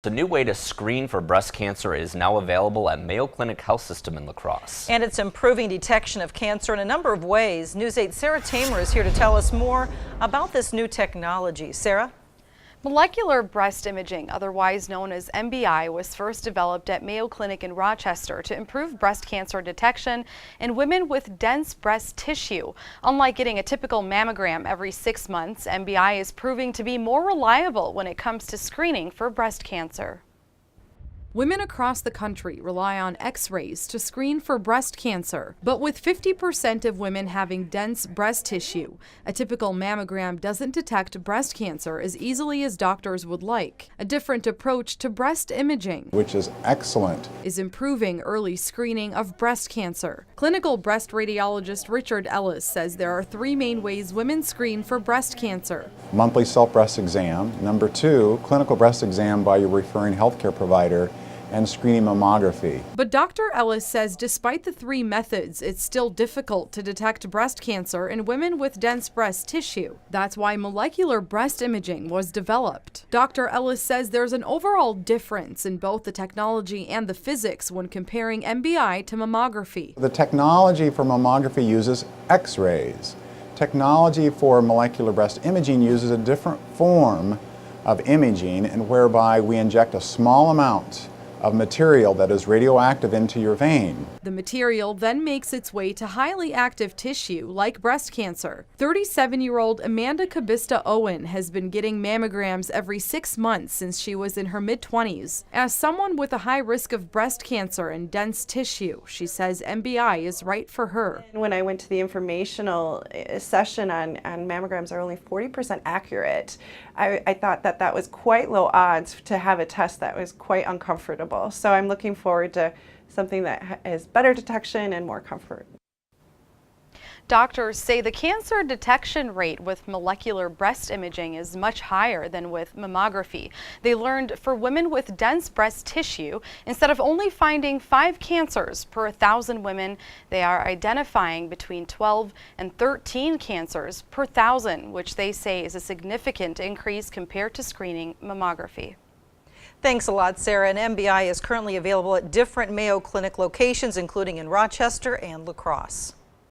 A new way to screen for breast cancer is now available at Mayo Clinic Health System in La Crosse. And it's improving detection of cancer in a number of ways. News 8's Sarah Tamer is here to tell us more about this new technology. Sarah? Molecular breast imaging, otherwise known as MBI, was first developed at Mayo Clinic in Rochester to improve breast cancer detection in women with dense breast tissue. Unlike getting a typical mammogram every 6 months, MBI is proving to be more reliable when it comes to screening for breast cancer. Women across the country rely on X-rays to screen for breast cancer, but with 50% of women having dense breast tissue, a typical mammogram doesn't detect breast cancer as easily as doctors would like. A different approach to breast imaging, which is excellent, is improving early screening of breast cancer. Clinical breast radiologist Richard Ellis says there are 3 main ways women screen for breast cancer. Monthly self-breast exam. Number 2, clinical breast exam by your referring healthcare provider, and screening mammography. But Dr. Ellis says despite the 3 methods, it's still difficult to detect breast cancer in women with dense breast tissue. That's why molecular breast imaging was developed. Dr. Ellis says there's an overall difference in both the technology and the physics when comparing MBI to mammography. The technology for mammography uses X-rays. Technology for molecular breast imaging uses a different form of imaging, and whereby we inject a small amount of material that is radioactive into your vein. The material then makes its way to highly active tissue like breast cancer. 37-year-old Amanda Cabista Owen has been getting mammograms every 6 months since she was in her mid-20s. As someone with a high risk of breast cancer and dense tissue, she says MBI is right for her. When I went to the informational session on mammograms are only 40% accurate, I thought that was quite low odds to have a test that was quite uncomfortable. So I'm looking forward to something that is better detection and more comfort. Doctors say the cancer detection rate with molecular breast imaging is much higher than with mammography. They learned for women with dense breast tissue, instead of only finding 5 cancers per 1,000 women, they are identifying between 12 and 13 cancers per 1,000, which they say is a significant increase compared to screening mammography. Thanks a lot, Sarah. And MBI is currently available at different Mayo Clinic locations, including in Rochester and La Crosse.